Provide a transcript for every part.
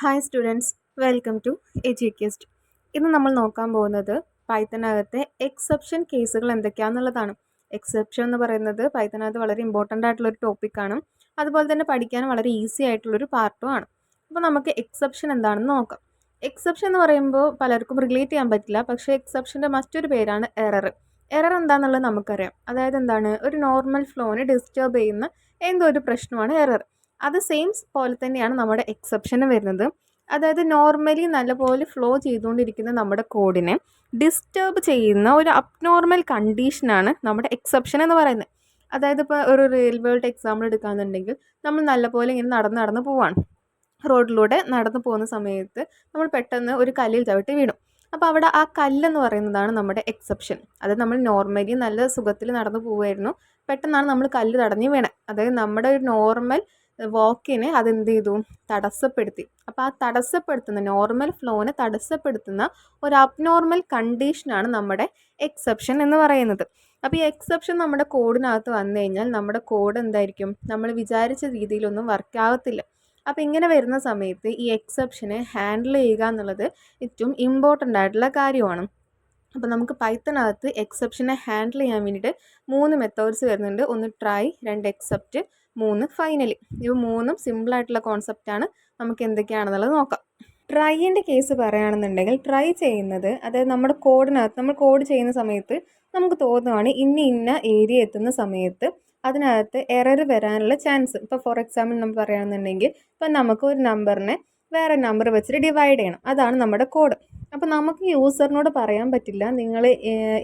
Hi students, welcome to EduQuest. ഇന്ന് നമ്മൾ നോക്കാൻ പോകുന്നത് പൈത്തനകത്തെ എക്സെപ്ഷൻ കേസുകൾ എന്തൊക്കെയാണെന്നുള്ളതാണ്. എക്സെപ്ഷൻ എന്ന് പറയുന്നത് പൈത്തനകത്ത് വളരെ ഇമ്പോർട്ടൻ്റ് ആയിട്ടുള്ളൊരു ടോപ്പിക്കാണ്. അതുപോലെ തന്നെ പഠിക്കാൻ വളരെ ഈസി ആയിട്ടുള്ളൊരു പാർട്ടുമാണ്. അപ്പോൾ നമുക്ക് എക്സെപ്ഷൻ എന്താണെന്ന് നോക്കാം. എക്സെപ്ഷൻ എന്ന് പറയുമ്പോൾ പലർക്കും റിലേറ്റ് ചെയ്യാൻ പറ്റില്ല, പക്ഷേ എക്സെപ്ഷൻ്റെ മറ്റൊരു പേരാണ് എറർ. എറർ എന്താണെന്നുള്ളത് നമുക്കറിയാം. അതായത് എന്താണ്, ഒരു നോർമൽ ഫ്ലോനെ ഡിസ്റ്റർബ് ചെയ്യുന്ന എന്തോ ഒരു പ്രശ്നമാണ് എറർ. അത് സെയിം പോലെ തന്നെയാണ് നമ്മുടെ എക്സെപ്ഷന് വരുന്നത്. അതായത് നോർമലി നല്ലപോലെ ഫ്ലോ ചെയ്തുകൊണ്ടിരിക്കുന്ന നമ്മുടെ കോഡിനെ ഡിസ്റ്റർബ് ചെയ്യുന്ന ഒരു അബ്നോർമൽ കണ്ടീഷനാണ് നമ്മുടെ എക്സെപ്ഷൻ എന്ന് പറയുന്നത്. അതായത് ഇപ്പോൾ ഒരു റിയൽ വേൾഡ് എക്സാമ്പിൾ എടുക്കുകയാണെന്നുണ്ടെങ്കിൽ, നമ്മൾ നല്ലപോലെ ഇങ്ങനെ നടന്ന് പോവാണ്. റോഡിലൂടെ നടന്നു പോകുന്ന സമയത്ത് നമ്മൾ പെട്ടെന്ന് ഒരു കല്ലിൽ ചവിട്ടി വീണു. അപ്പോൾ അവിടെ ആ കല്ലെന്ന് പറയുന്നതാണ് നമ്മുടെ എക്സെപ്ഷൻ. അത് നമ്മൾ നോർമലി നല്ല സുഖത്തിൽ നടന്നു പോവുമായിരുന്നു, പെട്ടെന്നാണ് നമ്മൾ കല്ല് തടഞ്ഞ് വീണത്. അതായത് നമ്മുടെ ഒരു നോർമൽ വാക്കിനെ അതെന്ത് ചെയ്തു, തടസ്സപ്പെടുത്തി. അപ്പോൾ ആ തടസ്സപ്പെടുത്തുന്ന നോർമൽ ഫ്ലോനെ തടസ്സപ്പെടുത്തുന്ന ഒരു അബ്നോർമൽ കണ്ടീഷനാണ് നമ്മുടെ എക്സെപ്ഷൻ എന്ന് പറയുന്നത്. അപ്പോൾ ഈ എക്സെപ്ഷൻ നമ്മുടെ കോഡിനകത്ത് വന്നു കഴിഞ്ഞാൽ നമ്മുടെ കോഡ് എന്തായിരിക്കും, നമ്മൾ വിചാരിച്ച രീതിയിലൊന്നും വർക്ക് ആവത്തില്ല. അപ്പോൾ ഇങ്ങനെ വരുന്ന സമയത്ത് ഈ എക്സെപ്ഷനെ ഹാൻഡിൽ ചെയ്യുക എന്നുള്ളത് ഏറ്റവും ഇമ്പോർട്ടൻ്റ് ആയിട്ടുള്ള കാര്യമാണ്. അപ്പോൾ നമുക്ക് പൈത്തനകത്ത് എക്സെപ്ഷനെ ഹാൻഡിൽ ചെയ്യാൻ വേണ്ടിയിട്ട് 3 മെത്തേഡ്സ് വരുന്നുണ്ട്. ഒന്ന് ട്രൈ, 2 എക്സെപ്റ്റ്, 3 ഫൈനലി. ഇവ 3ഉം സിമ്പിളായിട്ടുള്ള കോൺസെപ്റ്റാണ്. നമുക്ക് എന്തൊക്കെയാണെന്നുള്ളത് നോക്കാം. ട്രൈൻ്റെ കേസ് പറയുകയാണെന്നുണ്ടെങ്കിൽ, ട്രൈ ചെയ്യുന്നത് അതായത് നമ്മുടെ കോഡിനകത്ത് നമ്മൾ കോഡ് ചെയ്യുന്ന സമയത്ത് നമുക്ക് തോന്നുവാണ് ഇന്ന ഏരിയ എത്തുന്ന സമയത്ത് അതിനകത്ത് എറർ വരാനുള്ള ചാൻസ്. ഇപ്പോൾ ഫോർ എക്സാമ്പിൾ നമ്മൾ പറയുകയാണെന്നുണ്ടെങ്കിൽ, ഇപ്പം നമുക്ക് ഒരു നമ്പറിനെ വേറെ നമ്പർ വെച്ചിട്ട് ഡിവൈഡ് ചെയ്യണം. അതാണ് നമ്മുടെ കോഡ്. അപ്പോൾ നമുക്ക് യൂസറിനോട് പറയാൻ പറ്റില്ല നിങ്ങൾ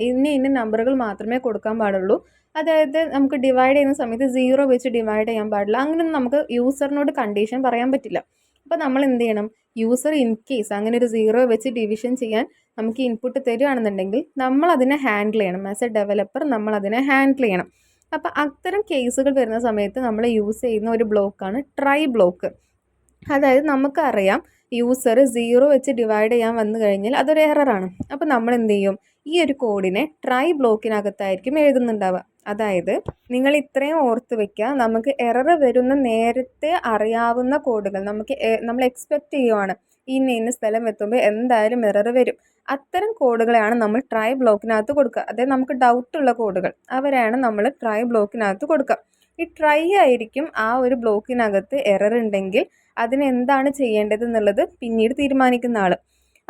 ഇന്ന നമ്പറുകൾ മാത്രമേ കൊടുക്കാൻ പാടുള്ളൂ, അതായത് നമുക്ക് ഡിവൈഡ് ചെയ്യുന്ന സമയത്ത് 0 വെച്ച് ഡിവൈഡ് ചെയ്യാൻ പാടില്ല, അങ്ങനെയൊന്നും നമുക്ക് യൂസറിനോട് കണ്ടീഷൻ പറയാൻ പറ്റില്ല. അപ്പോൾ നമ്മൾ എന്ത് ചെയ്യണം, യൂസർ ഇൻ കേസ് അങ്ങനെ ഒരു 0 വെച്ച് ഡിവിഷൻ ചെയ്യാൻ നമുക്ക് ഇൻപുട്ട് തരികയാണെന്നുണ്ടെങ്കിൽ നമ്മൾ അതിനെ ഹാൻഡിൽ ചെയ്യണം. ആസ് എ ഡെവലപ്പർ നമ്മൾ അതിനെ ഹാൻഡിൽ ചെയ്യണം. അപ്പോൾ അത്തരം കേസുകൾ വരുന്ന സമയത്ത് നമ്മൾ യൂസ് ചെയ്യുന്ന ഒരു ബ്ലോക്കാണ് ട്രൈ ബ്ലോക്ക്. അതായത് നമുക്കറിയാം യൂസർ 0 വെച്ച് ഡിവൈഡ് ചെയ്യാൻ വന്നു കഴിഞ്ഞാൽ അതൊരു എററാണ്. അപ്പോൾ നമ്മൾ എന്ത് ചെയ്യും, ഈ ഒരു കോഡിനെ ട്രൈ ബ്ലോക്കിനകത്തായിരിക്കും എഴുതുന്നുണ്ടാവുക. അതായത് നിങ്ങൾ ഇത്രയും ഓർത്ത് വയ്ക്കുക, നമുക്ക് എറർ വരുന്ന നേരത്തെ അറിയാവുന്ന കോഡുകൾ നമ്മൾ എക്സ്പെക്റ്റ് ചെയ്യുവാണ് ഇന്ന സ്ഥലം എത്തുമ്പോൾ എന്തായാലും എറർ വരും. അത്തരം കോഡുകളെയാണ് നമ്മൾ ട്രൈ ബ്ലോക്കിനകത്ത് കൊടുക്കുക. അതായത് നമുക്ക് ഡൗട്ടുള്ള കോഡുകൾ അവരാണ് നമ്മൾ ട്രൈ ബ്ലോക്കിനകത്ത് കൊടുക്കുക. ഈ ട്രൈ ആയിരിക്കും ആ ഒരു ബ്ലോക്കിനകത്ത് എറർ ഉണ്ടെങ്കിൽ അതിനെന്താണ് ചെയ്യേണ്ടത് എന്നുള്ളത് പിന്നീട് തീരുമാനിക്കുന്ന ആൾ.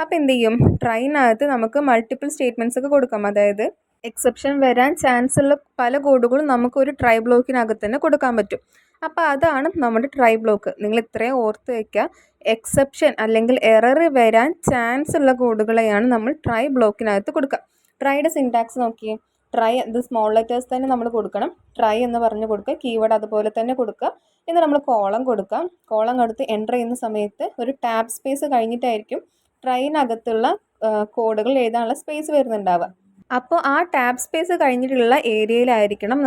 അപ്പോൾ എന്ത് ചെയ്യും, ട്രൈനകത്ത് നമുക്ക് മൾട്ടിപ്പിൾ സ്റ്റേറ്റ്മെൻറ്റ്സ് ഒക്കെ കൊടുക്കാം. അതായത് എക്സെപ്ഷൻ വരാൻ ചാൻസ് ഉള്ള പല കോഡുകളും നമുക്കൊരു ട്രൈ ബ്ലോക്കിനകത്ത് തന്നെ കൊടുക്കാൻ പറ്റും. അപ്പോൾ അതാണ് നമ്മുടെ ട്രൈ ബ്ലോക്ക്. നിങ്ങൾ ഇത്രയും ഓർത്ത് വയ്ക്കുക, എക്സെപ്ഷൻ അല്ലെങ്കിൽ എറർ വരാൻ ചാൻസ് ഉള്ള കോഡുകളെയാണ് നമ്മൾ ട്രൈ ബ്ലോക്കിനകത്ത് കൊടുക്കുക. ട്രൈയുടെ സിൻടാക്സ് നോക്കിയേ. ട്രൈ ഇത് സ്മോൾ ലെറ്റേഴ്സ് തന്നെ നമ്മൾ കൊടുക്കണം. ട്രൈ എന്ന് പറഞ്ഞ് കൊടുക്കുക, കീവേഡ് അതുപോലെ തന്നെ കൊടുക്കുക. എന്നിട്ട് നമ്മൾ കോളം കൊടുക്കാം. കോളം കൊടുത്ത് എൻ്റർ ചെയ്യുന്ന സമയത്ത് ഒരു ടാബ് സ്പേസ് കഴിഞ്ഞിട്ടായിരിക്കും ട്രൈനകത്തുള്ള കോഡുകൾ എഴുതാനുള്ള സ്പേസ് വരുന്നുണ്ടാവുക. അപ്പോൾ ആ ടാബ് സ്പേസ് കഴിഞ്ഞിട്ടുള്ള ഏരിയയിലായിരിക്കണം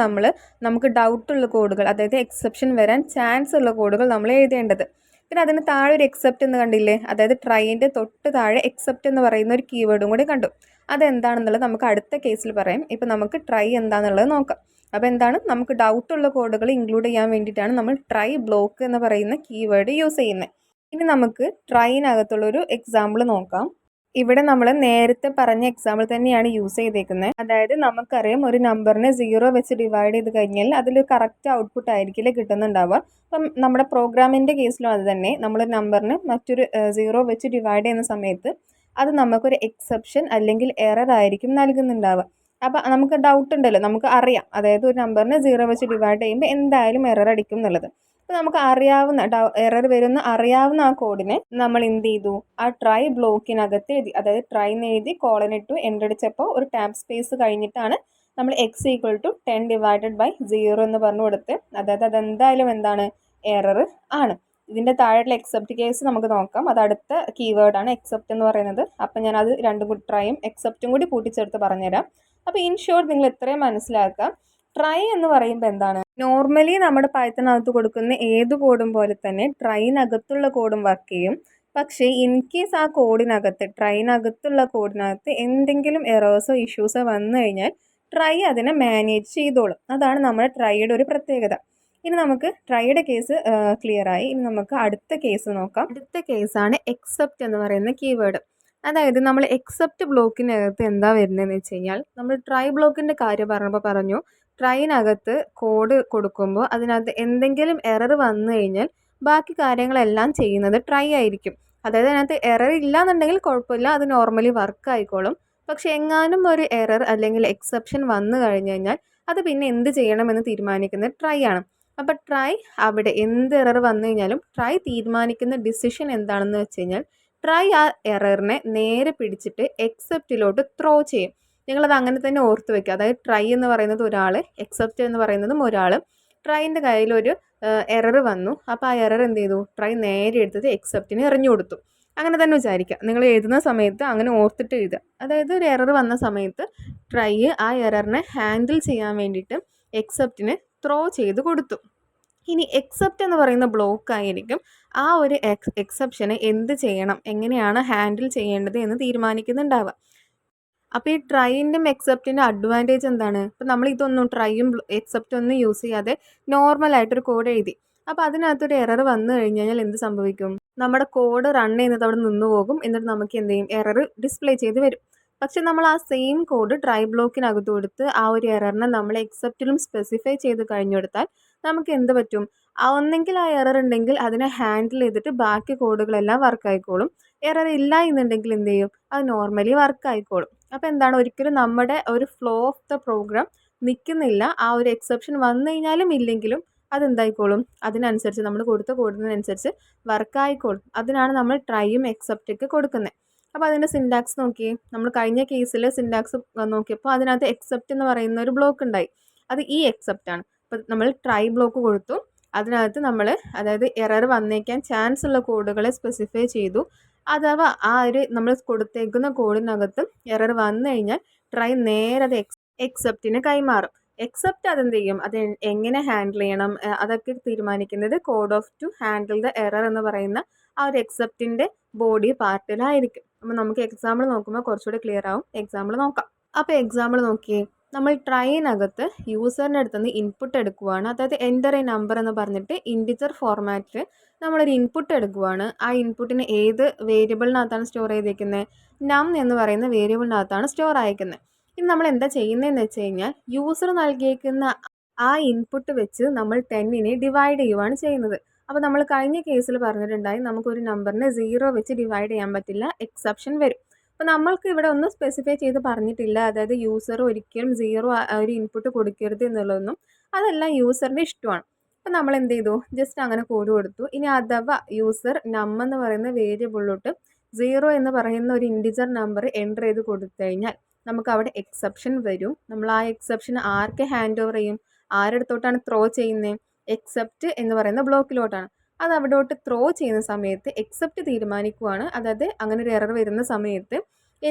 നമുക്ക് ഡൗട്ടുള്ള കോഡുകൾ, അതായത് എക്സെപ്ഷൻ വരാൻ ചാൻസ് ഉള്ള കോഡുകൾ നമ്മൾ എഴുതേണ്ടത്. പിന്നെ അതിന് താഴെ ഒരു എക്സെപ്റ്റ് എന്ന് കണ്ടില്ലേ, അതായത് ട്രൈൻ്റെ തൊട്ട് താഴെ എക്സെപ്റ്റ് എന്ന് പറയുന്ന ഒരു കീവേഡും കൂടി കണ്ടു. അതെന്താണെന്നുള്ളത് നമുക്ക് അടുത്ത കേസിൽ പറയാം. ഇപ്പോൾ നമുക്ക് ട്രൈ എന്താണെന്നുള്ളത് നോക്കാം. അപ്പോൾ എന്താണ്, നമുക്ക് ഡൗട്ടുള്ള കോഡുകൾ ഇൻക്ലൂഡ് ചെയ്യാൻ വേണ്ടിയിട്ടാണ് നമ്മൾ ട്രൈ ബ്ലോക്ക് എന്ന് പറയുന്ന കീവേഡ് യൂസ് ചെയ്യുന്നത്. ഇനി നമുക്ക് ട്രൈനകത്തുള്ളൊരു എക്സാമ്പിൾ നോക്കാം. ഇവിടെ നമ്മൾ നേരത്തെ പറഞ്ഞ എക്സാമ്പിൾ തന്നെയാണ് യൂസ് ചെയ്തേക്കുന്നത്. അതായത് നമുക്കറിയാം ഒരു നമ്പറിനെ 0 വെച്ച് ഡിവൈഡ് ചെയ്ത് കഴിഞ്ഞാൽ അതിൽ കറക്റ്റ് ഔട്ട്പുട്ട് ആയിരിക്കില്ല കിട്ടുന്നുണ്ടാവുക. അപ്പം നമ്മുടെ പ്രോഗ്രാമിൻ്റെ കേസിലും അത് തന്നെ, നമ്മൾ നമ്പറിന് മറ്റൊരു 0 വെച്ച് ഡിവൈഡ് ചെയ്യുന്ന സമയത്ത് അത് നമുക്കൊരു എക്സെപ്ഷൻ അല്ലെങ്കിൽ എറർ ആയിരിക്കും നൽകുന്നുണ്ടാവുക. അപ്പോൾ നമുക്ക് ഡൗട്ട് ഉണ്ടല്ലോ, നമുക്ക് അറിയാം അതായത് ഒരു നമ്പറിനെ 0 വെച്ച് ഡിവൈഡ് ചെയ്യുമ്പോൾ എന്തായാലും എറർ അടിക്കും എന്നുള്ളത്. അപ്പോൾ നമുക്ക് അറിയാവുന്ന എറർ വരുന്ന അറിയാവുന്ന ആ കോഡിനെ നമ്മൾ എന്ത് ചെയ്തു, ആ ട്രൈ ബ്ലോക്കിനകത്ത് എഴുതി. അതായത് ട്രൈ എന്ന് എഴുതി കോളൻ ഇട്ടു, എൻ്റർ അടിച്ചപ്പോൾ ഒരു ടാബ് സ്പേസ് കഴിഞ്ഞിട്ടാണ് നമ്മൾ x = 10 ഡിവൈഡഡ് ബൈ 0 എന്ന് പറഞ്ഞു കൊടുത്ത്. അതായത് അതെന്തായാലും എന്താണ്, എറർ ആണ്. ഇതിൻ്റെ താഴെയുള്ള എക്സെപ്റ്റ് കേസ് നമുക്ക് നോക്കാം. അത് അടുത്ത കീവേഡാണ് എക്സെപ്റ്റ് എന്ന് പറയുന്നത്. അപ്പം ഞാനത് രണ്ടും കൂടി ട്രൈയും എക്സെപ്റ്റും കൂടി കൂട്ടിച്ചേർത്ത് പറഞ്ഞുതരാം. അപ്പോൾ ഇൻ ഷോർട്ട് നിങ്ങൾ ഇത്രയും മനസ്സിലാക്കുക, ട്രൈ എന്ന് പറയുമ്പോൾ എന്താണ്, നോർമലി നമ്മുടെ പൈത്തനകത്ത് കൊടുക്കുന്ന ഏത് കോഡും പോലെ തന്നെ ട്രൈനകത്തുള്ള കോഡും വർക്ക് ചെയ്യും. പക്ഷേ ഇൻ കേസ് ആ കോഡിനകത്ത് ട്രൈനകത്തുള്ള കോഡിനകത്ത് എന്തെങ്കിലും എറേഴ്സോ ഇഷ്യൂസോ വന്നു കഴിഞ്ഞാൽ ട്രൈ അതിനെ മാനേജ് ചെയ്തോളും. അതാണ് നമ്മുടെ ട്രൈയുടെ ഒരു പ്രത്യേകത. ഇനി നമുക്ക് ട്രൈയുടെ കേസ് ക്ലിയറായി. ഇനി നമുക്ക് അടുത്ത കേസ് നോക്കാം. അടുത്ത കേസാണ് എക്സെപ്റ്റ് എന്ന് പറയുന്ന കീവേഡ്. അതായത് നമ്മൾ എക്സെപ്റ്റ് ബ്ലോക്കിനകത്ത് എന്താ വരുന്നതെന്ന് വെച്ച് കഴിഞ്ഞാൽ, നമ്മൾ ട്രൈ ബ്ലോക്കിൻ്റെ കാര്യം പറഞ്ഞപ്പോൾ പറഞ്ഞു, ട്രൈനകത്ത് കോഡ് കൊടുക്കുമ്പോൾ അതിനകത്ത് എന്തെങ്കിലും എറർ വന്നു കഴിഞ്ഞാൽ ബാക്കി കാര്യങ്ങളെല്ലാം ചെയ്യുന്നത് ട്രൈ ആയിരിക്കും. അതായത് അതിനകത്ത് എറർ ഇല്ല എന്നുണ്ടെങ്കിൽ കുഴപ്പമില്ല, അത് നോർമലി വർക്ക് ആയിക്കോളും. പക്ഷെ എങ്ങാനും ഒരു എറർ അല്ലെങ്കിൽ എക്സെപ്ഷൻ വന്നു കഴിഞ്ഞു കഴിഞ്ഞാൽ അത് പിന്നെ എന്ത് ചെയ്യണമെന്ന് തീരുമാനിക്കുന്നത് ട്രൈ ആണ്. അപ്പോൾ ട്രൈ അവിടെ എന്ത് എറർ വന്നു കഴിഞ്ഞാലും ട്രൈ തീരുമാനിക്കുന്ന ഡിസിഷൻ എന്താണെന്ന് വെച്ച് കഴിഞ്ഞാൽ, ട്രൈ ആ എററിനെ നേരെ പിടിച്ചിട്ട് എക്സെപ്റ്റിലോട്ട് ത്രോ ചെയ്യും. നിങ്ങളത് അങ്ങനെ തന്നെ ഓർത്ത് വെക്കുക. അതായത് ട്രൈ എന്ന് പറയുന്നത് ഒരാൾ, എക്സെപ്റ്റ് എന്ന് പറയുന്നതും ഒരാൾ. ട്രൈൻ്റെ കയ്യിലൊരു എറർ വന്നു. അപ്പോൾ ആ എറർ എന്ത് ചെയ്തു? ട്രൈ നേരെ എടുത്തത് എക്സെപ്റ്റിന് എറിഞ്ഞു കൊടുത്തു. അങ്ങനെ തന്നെ വിചാരിക്കുക. നിങ്ങൾ എഴുതുന്ന സമയത്ത് അങ്ങനെ ഓർത്തിട്ട് എഴുതുക. അതായത് ഒരു എറർ വന്ന സമയത്ത് ട്രൈ ആ എററിനെ ഹാൻഡിൽ ചെയ്യാൻ വേണ്ടിയിട്ട് എക്സെപ്റ്റിന് ത്രോ ചെയ്ത് കൊടുത്തു. ഇനി എക്സെപ്റ്റ് എന്ന് പറയുന്ന ബ്ലോക്ക് ആയിരിക്കും ആ ഒരു എക്സെപ്ഷനെ എന്ത് ചെയ്യണം, എങ്ങനെയാണ് ഹാൻഡിൽ ചെയ്യേണ്ടത് എന്ന് തീരുമാനിക്കുന്നുണ്ടാവുക. അപ്പോൾ ഈ ട്രൈൻ്റെയും എക്സെപ്റ്റിൻ്റെ അഡ്വാൻറ്റേജ് എന്താണ്? ഇപ്പോൾ നമ്മൾ ഇതൊന്നും ട്രൈയും എക്സെപ്റ്റും ഒന്നും യൂസ് ചെയ്യാതെ നോർമലായിട്ടൊരു കോഡ് എഴുതി. അപ്പോൾ അതിനകത്തൊരു എറർ വന്നു കഴിഞ്ഞ് കഴിഞ്ഞാൽ എന്ത് സംഭവിക്കും? നമ്മുടെ കോഡ് റൺ ചെയ്യുന്നത് അവിടെ നിന്ന് പോകും. എന്നിട്ട് നമുക്ക് എന്ത് ചെയ്യും? എറർ ഡിസ്പ്ലേ ചെയ്ത് വരും. പക്ഷെ നമ്മൾ ആ സെയിം കോഡ് ട്രൈ ബ്ലോക്കിനകത്ത് കൊടുത്ത് ആ ഒരു എററിനെ നമ്മൾ എക്സെപ്റ്റിലും സ്പെസിഫൈ ചെയ്ത് കഴിഞ്ഞു കൊടുത്താൽ നമുക്ക് എന്ത് പറ്റും? ഒന്നെങ്കിൽ ആ എറർ ഉണ്ടെങ്കിൽ അതിനെ ഹാൻഡിൽ ചെയ്തിട്ട് ബാക്കി കോഡുകളെല്ലാം വർക്ക് ആയിക്കോളും. എറർ ഇല്ല എന്നുണ്ടെങ്കിൽ എന്ത് ചെയ്യും? അത് നോർമലി വർക്ക് ആയിക്കോളും. അപ്പോൾ എന്താണ്, ഒരിക്കലും നമ്മുടെ ഒരു ഫ്ലോ ഓഫ് ദ പ്രോഗ്രാം നിൽക്കുന്നില്ല. ആ ഒരു എക്സെപ്ഷൻ വന്നു കഴിഞ്ഞാലും ഇല്ലെങ്കിലും അതെന്തായിക്കോളും, അതിനനുസരിച്ച് നമ്മൾ കൊടുത്ത കോഡിനനുസരിച്ച് വർക്ക് ആയിക്കോളും. അതിനാണ് നമ്മൾ ട്രൈയും എക്സെപ്റ്റൊക്കെ കൊടുക്കുന്നത്. അപ്പോൾ അതിൻ്റെ സിൻടാക്സ് നോക്കിയേ. നമ്മൾ കഴിഞ്ഞ കേസിൽ സിൻടാക്സ് നോക്കിയപ്പോൾ അതിനകത്ത് എക്സെപ്റ്റ് എന്ന് പറയുന്ന ഒരു ബ്ലോക്ക് ഉണ്ടായി. അത് ഈ എക്സെപ്റ്റാണ്. അപ്പോൾ നമ്മൾ ട്രൈ ബ്ലോക്ക് കൊടുത്തു. അതിനകത്ത് നമ്മൾ അതായത് എറർ വന്നേക്കാൻ ചാൻസ് ഉള്ള കോഡുകളെ സ്പെസിഫൈ ചെയ്തു. അഥവാ ആ ഒരു നമ്മൾ കൊടുത്തേക്കുന്ന കോഡിനകത്ത് എറർ വന്നു കഴിഞ്ഞാൽ ട്രൈ നേരെ അത് എക്സെപ്റ്റിന് കൈമാറും. എക്സെപ്റ്റ് അതെന്ത് ചെയ്യും? അത് എങ്ങനെ ഹാൻഡിൽ ചെയ്യണം അതൊക്കെ തീരുമാനിക്കുന്നത് code of two handle the error എന്ന് പറയുന്ന ആ ഒരു എക്സെപ്റ്റിൻ്റെ ബോഡി പാർട്ടിലായിരിക്കും. അപ്പോൾ നമുക്ക് എക്സാമ്പിൾ നോക്കുമ്പോൾ കുറച്ചുകൂടി ക്ലിയർ ആവും. എക്സാമ്പിൾ നോക്കാം. അപ്പോൾ എക്സാമ്പിൾ നോക്കിയേ. നമ്മൾ ട്രൈനകത്ത് യൂസറിൻ്റെ അടുത്ത് നിന്ന് ഇൻപുട്ട് എടുക്കുവാണ്. അതായത് എൻ്റർ എ നമ്പർ എന്ന് പറഞ്ഞിട്ട് ഇൻറ്റിജർ ഫോർമാറ്റിൽ നമ്മളൊരു ഇൻപുട്ട് എടുക്കുവാണ്. ആ ഇൻപുട്ടിന് ഏത് വേരിയബിളിനകത്താണ് സ്റ്റോർ ചെയ്തേക്കുന്നത്? നം എന്ന് പറയുന്ന വേരിയബിളിനകത്താണ് സ്റ്റോർ അയക്കുന്നത്. ഇനി നമ്മൾ എന്താ ചെയ്യുന്നതെന്ന് വെച്ച് കഴിഞ്ഞാൽ, യൂസർ നൽകിയേക്കുന്ന ആ ഇൻപുട്ട് വെച്ച് നമ്മൾ 10നെ ഡിവൈഡ് ചെയ്യുവാണ് ചെയ്യുന്നത്. അപ്പോൾ നമ്മൾ കഴിഞ്ഞ കേസിൽ പറഞ്ഞിട്ടുണ്ടായി, നമുക്കൊരു നമ്പറിനെ 0 വെച്ച് ഡിവൈഡ് ചെയ്യാൻ പറ്റില്ല, എക്സെപ്ഷൻ വരും. അപ്പോൾ നമ്മൾക്ക് ഇവിടെ ഒന്നും സ്പെസിഫൈ ചെയ്ത് പറഞ്ഞിട്ടില്ല. അതായത് യൂസർ ഒരിക്കലും 0 ഒരു ഇൻപുട്ട് കൊടുക്കരുത് എന്നുള്ളതൊന്നും. അതെല്ലാം യൂസറിൻ്റെ ഇഷ്ടമാണ്. അപ്പോൾ നമ്മൾ എന്ത് ചെയ്തു? ജസ്റ്റ് അങ്ങനെ കോഡ് കൊടുത്തു. ഇനി അഥവാ യൂസർ നം എന്ന് പറയുന്ന വേരിയബിളിലോട്ട് 0 എന്ന് പറയുന്ന ഒരു ഇൻറ്റിജർ നമ്പർ എൻ്റർ ചെയ്ത് കൊടുത്തു കഴിഞ്ഞാൽ നമുക്ക് അവിടെ എക്സെപ്ഷൻ വരും. നമ്മൾ ആ എക്സെപ്ഷൻ ആർക്ക് ഹാൻഡ് ഓവർ ചെയ്യും? ആരെടുത്തോട്ടാണ് ത്രോ ചെയ്യുന്നത്? എക്സെപ്റ്റ് എന്ന് പറയുന്ന ബ്ലോക്കിലോട്ടാണ്. അത് അവിടോട്ട് ത്രോ ചെയ്യുന്ന സമയത്ത് എക്സെപ്റ്റ് തീരുമാനിക്കുവാണ്. അതായത് അങ്ങനെ ഒരു എറർ വരുന്ന സമയത്ത്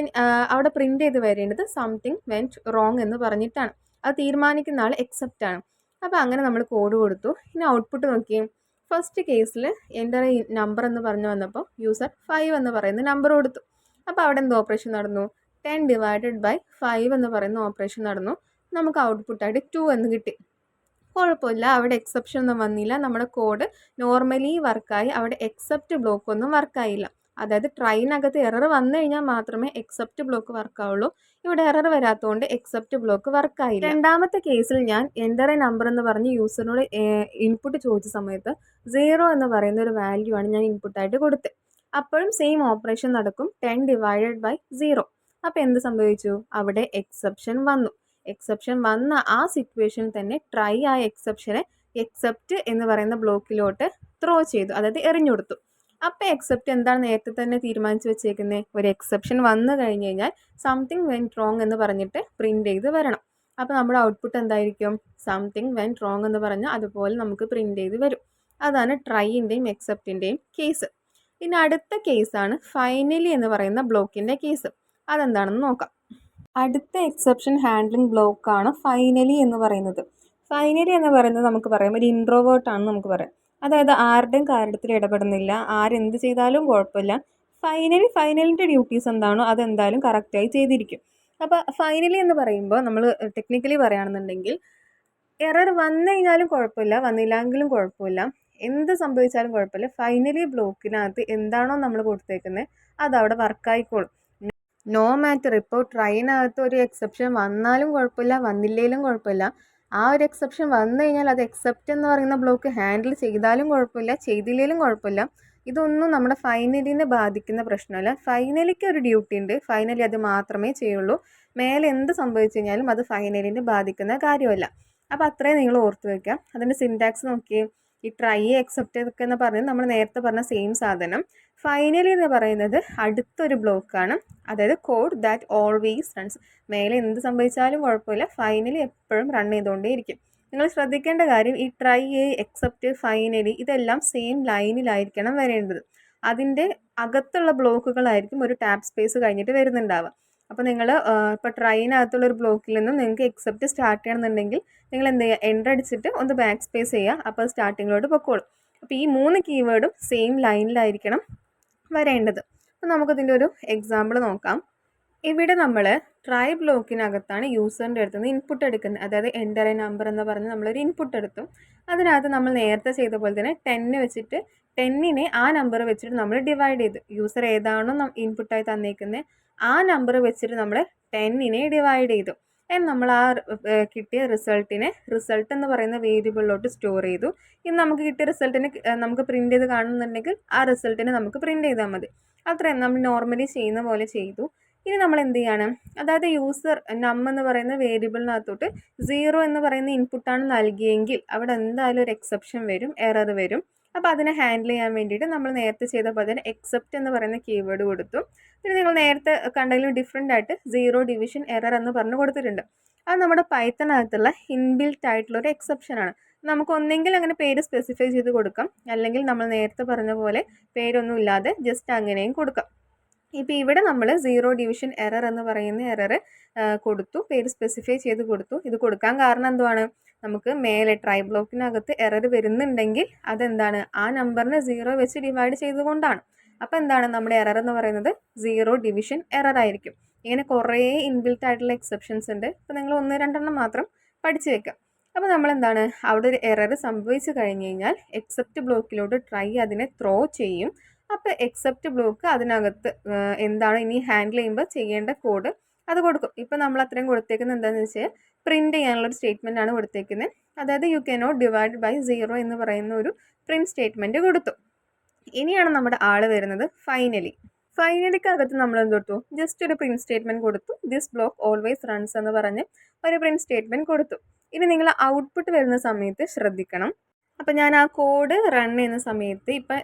അവിടെ പ്രിൻ്റ് ചെയ്ത് വരേണ്ടത് സംതിങ് വെൻറ്റ് റോങ് എന്ന് പറഞ്ഞിട്ടാണ്. അത് തീരുമാനിക്കുന്ന ആൾ എക്സെപ്റ്റ് ആണ്. അപ്പോൾ അങ്ങനെ നമ്മൾ കോഡ് കൊടുത്തു. ഇനി ഔട്ട്പുട്ട് നോക്കിയേ. ഫസ്റ്റ് കേസിൽ എൻ്റെ നമ്പർ എന്ന് പറഞ്ഞു വന്നപ്പോൾ യൂസർ 5 എന്ന് പറയുന്ന നമ്പർ കൊടുത്തു. അപ്പോൾ അവിടെ എന്ത് ഓപ്പറേഷൻ നടന്നു? 10 ഡിവൈഡഡ് ബൈ 5 എന്ന് പറയുന്ന ഓപ്പറേഷൻ നടന്നു. നമുക്ക് ഔട്ട്പുട്ടായിട്ട് 2 എന്ന് കിട്ടി. കുഴപ്പമില്ല, അവിടെ എക്സെപ്ഷൻ ഒന്നും വന്നില്ല. നമ്മുടെ കോഡ് നോർമലി വർക്കായി. അവിടെ എക്സെപ്റ്റ് ബ്ലോക്ക് ഒന്നും വർക്കായില്ല. അതായത് ട്രൈനകത്ത് എറർ വന്നു കഴിഞ്ഞാൽ മാത്രമേ എക്സെപ്റ്റ് ബ്ലോക്ക് വർക്കാവുള്ളൂ. ഇവിടെ എറർ വരാത്തതുകൊണ്ട് എക്സെപ്റ്റ് ബ്ലോക്ക് വർക്കായില്ല. രണ്ടാമത്തെ കേസിൽ ഞാൻ എൻ്റർ എ നമ്പർ എന്ന് പറഞ്ഞ് യൂസറിനോട് ഇൻപുട്ട് ചോദിച്ച സമയത്ത് 0 എന്ന് പറയുന്ന ഒരു വാല്യൂ ആണ് ഞാൻ ഇൻപുട്ടായിട്ട് കൊടുത്തത്. അപ്പോഴും സെയിം ഓപ്പറേഷൻ നടക്കും, 10 ഡിവൈഡഡ് ബൈ 0. അപ്പോൾ എന്ത് സംഭവിച്ചു? അവിടെ എക്സെപ്ഷൻ വന്നു. എക്സെപ്ഷൻ വന്ന ആ സിറ്റുവേഷനിൽ തന്നെ ട്രൈ ആ എക്സെപ്ഷനെ എക്സെപ്റ്റ് എന്ന് പറയുന്ന ബ്ലോക്കിലോട്ട് ത്രോ ചെയ്തു, അതായത് എറിഞ്ഞു കൊടുത്തു. അപ്പോൾ എക്സെപ്റ്റ് എന്താണ് നേരത്തെ തന്നെ തീരുമാനിച്ച് വെച്ചേക്കുന്നത്? ഒരു എക്സെപ്ഷൻ വന്നു കഴിഞ്ഞ് കഴിഞ്ഞാൽ സംതിങ് വെൻറ്റ് റോങ് എന്ന് പറഞ്ഞിട്ട് പ്രിൻ്റ് ചെയ്ത് വരണം. അപ്പോൾ നമ്മുടെ ഔട്ട്പുട്ട് എന്തായിരിക്കും? സംതിങ് വെൻറ്റ് റോങ് എന്ന് പറഞ്ഞാൽ അതുപോലെ നമുക്ക് പ്രിൻ്റ് ചെയ്ത് വരും. അതാണ് ട്രൈൻ്റെയും എക്സെപ്റ്റിൻ്റെയും കേസ്. ഇനി അടുത്ത കേസാണ് ഫൈനലി എന്ന് പറയുന്ന ബ്ലോക്കിൻ്റെ കേസ്. അതെന്താണെന്ന് നോക്കാം. അടുത്ത എക്സെപ്ഷൻ ഹാൻഡ്ലിംഗ് ബ്ലോക്കാണ് ഫൈനലി എന്ന് പറയുന്നത്. ഫൈനലി എന്ന് പറയുന്നത് നമുക്ക് പറയാം ഒരു ഇൻട്രോവേർട്ടാണെന്ന് നമുക്ക് പറയാം. അതായത് ആരുടെയും കാര്യത്തിൽ ഇടപെടുന്നില്ല, ആരെന്ത് ചെയ്താലും കുഴപ്പമില്ല. ഫൈനലിൻ്റെ ഡ്യൂട്ടീസ് എന്താണോ അതെന്തായാലും കറക്റ്റായി ചെയ്തിരിക്കും. അപ്പോൾ ഫൈനലി എന്ന് പറയുമ്പോൾ നമ്മൾ ടെക്നിക്കലി പറയുകയാണെന്നുണ്ടെങ്കിൽ എറർ വന്നു കഴിഞ്ഞാലും കുഴപ്പമില്ല, വന്നില്ലെങ്കിലും കുഴപ്പമില്ല, എന്ത് സംഭവിച്ചാലും കുഴപ്പമില്ല, ഫൈനലി ബ്ലോക്കിനകത്ത് എന്താണോ നമ്മൾ കൊടുത്തേക്കുന്നത് അതവിടെ വർക്കായിക്കോളും. നോ മാറ്റർ ഇപ്പോൾ ട്രൈനകത്ത് ഒരു എക്സെപ്ഷൻ വന്നാലും കുഴപ്പമില്ല, വന്നില്ലെങ്കിലും കുഴപ്പമില്ല, ആ ഒരു എക്സെപ്ഷൻ വന്നു കഴിഞ്ഞാൽ അത് എക്സെപ്റ്റ് എന്ന് പറയുന്ന ബ്ലോക്ക് ഹാൻഡിൽ ചെയ്താലും കുഴപ്പമില്ല, ചെയ്തില്ലെങ്കിലും കുഴപ്പമില്ല. ഇതൊന്നും നമ്മുടെ ഫൈനലിനെ ബാധിക്കുന്ന പ്രശ്നമല്ല. ഫൈനലിക്ക് ഒരു ഡ്യൂട്ടി ഉണ്ട്, ഫൈനലി അത് മാത്രമേ ചെയ്യുള്ളൂ. മേലെ എന്ത് സംഭവിച്ചു കഴിഞ്ഞാലും അത് ഫൈനലിനെ ബാധിക്കുന്ന കാര്യമല്ല. അപ്പോൾ അത്രയും നിങ്ങൾ ഓർത്ത് വയ്ക്കാം. അതിൻ്റെ സിൻടാക്സ് നോക്കിയേ. ഈ ട്രൈ എക്സെപ്റ്റ് ഒക്കെ എന്ന് പറഞ്ഞത് നമ്മൾ നേരത്തെ പറഞ്ഞ സെയിം സാധനം. ഫൈനലി എന്ന് പറയുന്നത് അടുത്തൊരു ബ്ലോക്കാണ്, അതായത് കോഡ് ദാറ്റ് ഓൾവേസ് റൺസ്. മേലെ എന്ത് സംഭവിച്ചാലും കുഴപ്പമില്ല, ഫൈനലി എപ്പോഴും റൺ ചെയ്തുകൊണ്ടേയിരിക്കും. നിങ്ങൾ ശ്രദ്ധിക്കേണ്ട കാര്യം, ഈ ട്രൈ, എക്സെപ്റ്റ്, ഫൈനലി ഇതെല്ലാം സെയിം ലൈനിലായിരിക്കണം വരേണ്ടത്. അതിൻ്റെ അകത്തുള്ള ബ്ലോക്കുകളായിരിക്കും ഒരു ടാപ്പ് സ്പേസ് കഴിഞ്ഞിട്ട് വരുന്നുണ്ടാവുക. അപ്പോൾ നിങ്ങൾ ഇപ്പോൾ ട്രൈനകത്തുള്ളൊരു ബ്ലോക്കിൽ നിന്നും നിങ്ങൾക്ക് എക്സെപ്റ്റ് സ്റ്റാർട്ട് ചെയ്യണമെന്നുണ്ടെങ്കിൽ നിങ്ങൾ എന്ത് ചെയ്യുക, എൻ്റർ അടിച്ചിട്ട് ഒന്ന് ബാക്ക് സ്പേസ് ചെയ്യുക, അപ്പോൾ സ്റ്റാർട്ടിങ്ങിലോട്ട് പൊക്കോളും. അപ്പോൾ ഈ 3 കീവേഡും സെയിം ലൈനിലായിരിക്കണം വരേണ്ടത്. അപ്പോൾ നമുക്കതിൻ്റെ ഒരു എക്സാമ്പിൾ നോക്കാം. ഇവിടെ നമ്മൾ ട്രൈ ബ്ലോക്കിനകത്താണ് യൂസറിൻ്റെ അടുത്ത് നിന്ന് ഇൻപുട്ട് എടുക്കുന്നത്. അതായത് എൻ്റർ എ നമ്പർ എന്ന് പറഞ്ഞ് നമ്മളൊരു ഇൻപുട്ട് എടുത്തു. അതിനകത്ത് നമ്മൾ നേരത്തെ ചെയ്ത പോലെ തന്നെ 10 വെച്ചിട്ട് 10നെ ആ നമ്പർ വെച്ചിട്ട് നമ്മൾ ഡിവൈഡ് ചെയ്തു. യൂസർ ഏതാണോ ഇൻപുട്ടായി തന്നേക്കുന്നത് ആ നമ്പർ വെച്ചിട്ട് നമ്മൾ 10നെ ഡിവൈഡ് ചെയ്തു. നമ്മൾ ആ കിട്ടിയ റിസൾട്ട് എന്ന് പറയുന്ന വേരിയബിളിലോട്ട് സ്റ്റോർ ചെയ്തു. ഇനി നമുക്ക് കിട്ടിയ റിസൾട്ടിന് നമുക്ക് പ്രിൻറ്റ് ചെയ്ത് കാണുന്നുണ്ടെങ്കിൽ ആ റിസൾട്ടിനെ നമുക്ക് പ്രിൻറ്റ് ചെയ്താൽ മതി. അത്രയും നമ്മൾ നോർമലി ചെയ്യുന്ന പോലെ ചെയ്തു. ഇനി നമ്മൾ എന്ത് ചെയ്യണം, അതായത് യൂസർ എന്ന് പറയുന്ന വേരിയബിളിനകത്തോട്ട് 0 എന്ന് പറയുന്ന ഇൻപുട്ടാണ് നൽകിയെങ്കിൽ അവിടെ എന്തായാലും ഒരു എക്സെപ്ഷൻ വരും, എറർ വരും. അപ്പോൾ അതിനെ ഹാൻഡിൽ ചെയ്യാൻ വേണ്ടിയിട്ട് നമ്മൾ നേരത്തെ ചെയ്ത പോലെ തന്നെ എക്സെപ്റ്റ് എന്ന് പറയുന്ന കീവേഡ് കൊടുത്തു. പിന്നെ നിങ്ങൾ നേരത്തെ കണ്ടതിലും ഡിഫറെൻ്റ് ആയിട്ട് 0 ഡിവിഷൻ എറർ എന്ന് പറഞ്ഞ് കൊടുത്തിട്ടുണ്ട്. അത് നമ്മുടെ പൈത്തണിനകത്തുള്ള ഇൻബിൽറ്റ് ആയിട്ടുള്ള ഒരു എക്സെപ്ഷനാണ്. നമുക്ക് ഒന്നെങ്കിൽ അങ്ങനെ പേര് സ്പെസിഫൈ ചെയ്ത് കൊടുക്കാം, അല്ലെങ്കിൽ നമ്മൾ നേരത്തെ പറഞ്ഞ പോലെ പേരൊന്നും ഇല്ലാതെ ജസ്റ്റ് അങ്ങനെയും കൊടുക്കാം. ഇപ്പോൾ ഇവിടെ നമ്മൾ 0 ഡിവിഷൻ എറർ എന്ന് പറയുന്ന എറർ കൊടുത്തു, പേര് സ്പെസിഫൈ ചെയ്ത് കൊടുത്തു. ഇത് കൊടുക്കാൻ കാരണം എന്തുവാണ്, നമുക്ക് മേലെ ട്രൈ ബ്ലോക്കിനകത്ത് എറർ വരുന്നുണ്ടെങ്കിൽ അതെന്താണ്, ആ നമ്പറിനെ 0 വെച്ച് ഡിവൈഡ് ചെയ്തുകൊണ്ടാണ്. അപ്പോൾ എന്താണ് നമ്മുടെ എറർ എന്ന് പറയുന്നത് 0 ഡിവിഷൻ എറർ ആയിരിക്കും. ഇങ്ങനെ കുറേ ഇൻബിൽറ്റ് ആയിട്ടുള്ള എക്സെപ്ഷൻസ് ഉണ്ട്. അപ്പോൾ നിങ്ങൾ 1-2 മാത്രം പഠിച്ചു വെക്കാം. അപ്പോൾ നമ്മളെന്താണ്, അവിടെ ഒരു എറർ സംഭവിച്ചു കഴിഞ്ഞ് കഴിഞ്ഞാൽ എക്സെപ്റ്റ് ബ്ലോക്കിലോട്ട് ട്രൈ അതിനെ ത്രോ ചെയ്യും. അപ്പോൾ എക്സെപ്റ്റ് ബ്ലോക്ക് അതിനകത്ത് എന്താണ് ഇനി ഹാൻഡിൽ ചെയ്യുമ്പോൾ ചെയ്യേണ്ട കോഡ് അത് കൊടുക്കും. ഇപ്പോൾ നമ്മൾ അത്രയും കൊടുത്തേക്കുന്നത് എന്താണെന്ന് വെച്ചാൽ പ്രിൻറ്റ് ചെയ്യാനുള്ളൊരു സ്റ്റേറ്റ്മെൻ്റ് ആണ് കൊടുത്തേക്കുന്നത്. അതായത് യു കനോട്ട് ഡിവൈഡ് ബൈ 0 എന്ന് പറയുന്ന ഒരു പ്രിൻറ്റ് സ്റ്റേറ്റ്മെൻറ്റ് കൊടുത്തു. ഇനിയാണ് നമ്മുടെ ആൾ വരുന്നത് ഫൈനലിക്കകത്ത് നമ്മൾ എന്ത് കൊടുത്തു, ജസ്റ്റ് ഒരു പ്രിൻറ്റ് സ്റ്റേറ്റ്മെൻറ്റ് കൊടുത്തു. ദിസ് ബ്ലോക്ക് ഓൾവേസ് റൺസ് എന്ന് പറഞ്ഞ് ഒരു പ്രിൻറ്റ് സ്റ്റേറ്റ്മെൻറ്റ് കൊടുത്തു. ഇനി നിങ്ങൾ ഔട്ട്പുട്ട് വരുന്ന സമയത്ത് ശ്രദ്ധിക്കണം. അപ്പോൾ ഞാൻ ആ കോഡ് റൺ ചെയ്യുന്ന സമയത്ത് ഇപ്പം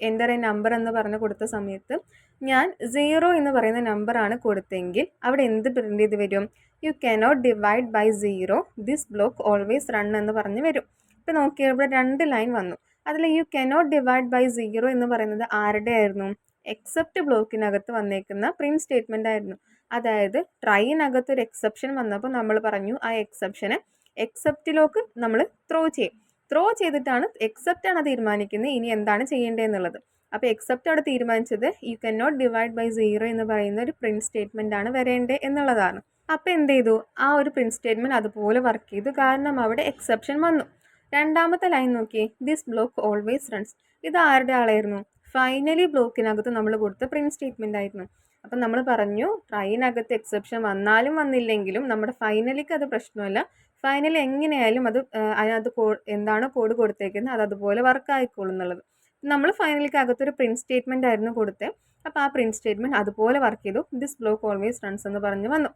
എൻ്റർ എ നമ്പർ എന്ന് പറഞ്ഞ് കൊടുത്ത സമയത്ത് ഞാൻ 0 എന്ന് പറയുന്ന നമ്പറാണ് കൊടുത്തെങ്കിൽ അവിടെ എന്ത് പ്രിൻറ്റ് ചെയ്ത് വരും, you cannot divide by 0 this block always run എന്ന് പറഞ്ഞ് വരും. ഇപ്പോൾ നോക്കിയാൽ ഇവിടെ 2 ലൈൻ വന്നു. അതിൽ യു കനോട്ട് ഡിവൈഡ് ബൈ 0 എന്ന് പറയുന്നത് ആരുടെ ആയിരുന്നു, എക്സെപ്റ്റ് ബ്ലോക്കിനകത്ത് വന്നേക്കുന്ന പ്രിൻറ്റ് സ്റ്റേറ്റ്മെൻ്റ് ആയിരുന്നു. അതായത് ട്രൈനകത്ത് ഒരു എക്സെപ്ഷൻ വന്നപ്പോൾ നമ്മൾ പറഞ്ഞു ആ എക്സെപ്ഷനെ എക്സെപ്റ്റിലോക്ക് നമ്മൾ ത്രോ ചെയ്തിട്ടാണ് എക്സെപ്റ്റാണ് തീരുമാനിക്കുന്നത് ഇനി എന്താണ് ചെയ്യേണ്ടതെന്നുള്ളത്. അപ്പോൾ എക്സെപ്റ്റ് അവിടെ തീരുമാനിച്ചത് you cannot divide by 0 എന്ന് പറയുന്ന ഒരു പ്രിൻറ്റ് സ്റ്റേറ്റ്മെൻ്റ് ആണ് വരേണ്ടത് എന്നുള്ളതാണ്. അപ്പോൾ എന്ത് ചെയ്തു, ആ ഒരു പ്രിൻറ്റ് സ്റ്റേറ്റ്മെൻറ്റ് അതുപോലെ വർക്ക് ചെയ്തു, കാരണം അവിടെ എക്സെപ്ഷൻ വന്നു. രണ്ടാമത്തെ ലൈൻ നോക്കിയേ, ദിസ് ബ്ലോക്ക് ഓൾവേസ് റൺസ്. ഇത് ആരുടെ ആളായിരുന്നു, ഫൈനലി ബ്ലോക്കിനകത്ത് നമ്മൾ കൊടുത്ത പ്രിൻറ്റ് സ്റ്റേറ്റ്മെൻ്റ് ആയിരുന്നു. അപ്പം നമ്മൾ പറഞ്ഞു ട്രൈനകത്ത് എക്സെപ്ഷൻ വന്നാലും വന്നില്ലെങ്കിലും നമ്മുടെ ഫൈനലിക്ക് അത് പ്രശ്നമല്ല. ഫൈനലി എങ്ങനെയായാലും അത് അതിനകത്ത് എന്താണ് കോഡ് കൊടുത്തേക്കുന്നത് അത് അതുപോലെ വർക്ക് ആയിക്കോളും എന്നുള്ളത്. നമ്മൾ ഫൈനലിക്ക് അകത്തൊരു പ്രിൻറ്റ് സ്റ്റേറ്റ്മെൻ്റ് ആയിരുന്നു കൊടുത്തത്. അപ്പോൾ ആ പ്രിൻറ്റ് സ്റ്റേറ്റ്മെൻറ്റ് അതുപോലെ വർക്ക് ചെയ്തു. ദിസ് ബ്ലോക്ക് ഓൾവേസ് റൺസ് എന്ന് പറഞ്ഞ് വന്നു.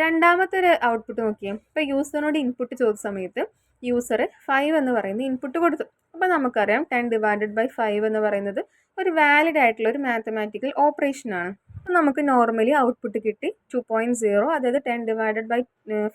രണ്ടാമത്തെ ഒരു ഔട്ട്പുട്ട് നോക്കിയേ. ഇപ്പോൾ യൂസറിനോട് ഇൻപുട്ട് ചോദിച്ച സമയത്ത് യൂസർ 5 എന്ന് പറയുന്ന ഇൻപുട്ട് കൊടുത്തു. അപ്പോൾ നമുക്കറിയാം 10 ഡിവൈഡഡ് ബൈ 5 എന്ന് പറയുന്നത് ഒരു വാലിഡ് ആയിട്ടുള്ള ഒരു മാത്തമാറ്റിക്കൽ ഓപ്പറേഷനാണ്. നമുക്ക് നോർമലി ഔട്ട്പുട്ട് കിട്ടി 2.0, അതായത് 10 ഡിവൈഡഡ് ബൈ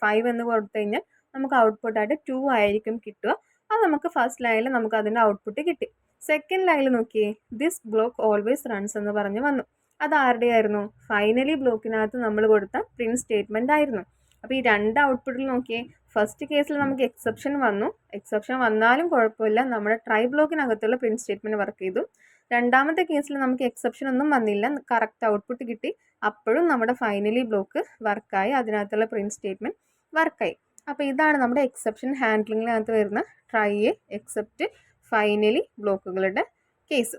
5 എന്ന് കൊടുത്തു കഴിഞ്ഞാൽ നമുക്ക് ഔട്ട്പുട്ടായിട്ട് 2 ആയിരിക്കും കിട്ടുക. അത് നമുക്ക് ഫസ്റ്റ് ലൈനിൽ നമുക്ക് അതിൻ്റെ ഔട്ട്പുട്ട് കിട്ടി. സെക്കൻഡ് ലൈനിൽ നോക്കിയേ, ദിസ് ബ്ലോക്ക് ഓൾവേസ് റൺസ് എന്ന് പറഞ്ഞ് വന്നു. അത് ആരുടെ ആയിരുന്നു, ഫൈനലി ബ്ലോക്കിനകത്ത് നമ്മൾ കൊടുത്ത പ്രിൻറ്റ് സ്റ്റേറ്റ്മെൻ്റ് ആയിരുന്നു. അപ്പോൾ ഈ 2 ഔട്ട്പുട്ടിൽ നോക്കിയേ, ഫസ്റ്റ് കേസിൽ നമുക്ക് എക്സെപ്ഷൻ വന്നു. എക്സെപ്ഷൻ വന്നാലും കുഴപ്പമില്ല, നമ്മുടെ ട്രൈ ബ്ലോക്കിനകത്തുള്ള പ്രിൻറ്റ് സ്റ്റേറ്റ്മെൻറ്റ് വർക്ക് ചെയ്തു. രണ്ടാമത്തെ കേസിൽ നമുക്ക് എക്സെപ്ഷൻ ഒന്നും വന്നില്ല, കറക്റ്റ് ഔട്ട്പുട്ട് കിട്ടി. അപ്പോഴും നമ്മുടെ ഫൈനലി ബ്ലോക്ക് വർക്കായി, അതിനകത്തുള്ള പ്രിൻറ്റ് സ്റ്റേറ്റ്മെൻറ്റ് വർക്കായി. അപ്പോൾ ഇതാണ് നമ്മുടെ എക്സെപ്ഷൻ ഹാൻഡ്ലിങ്ങിനകത്ത് വരുന്ന ട്രൈ, എക്സെപ്റ്റ്, ഫൈനലി ബ്ലോക്കുകളുടെ കേസ്.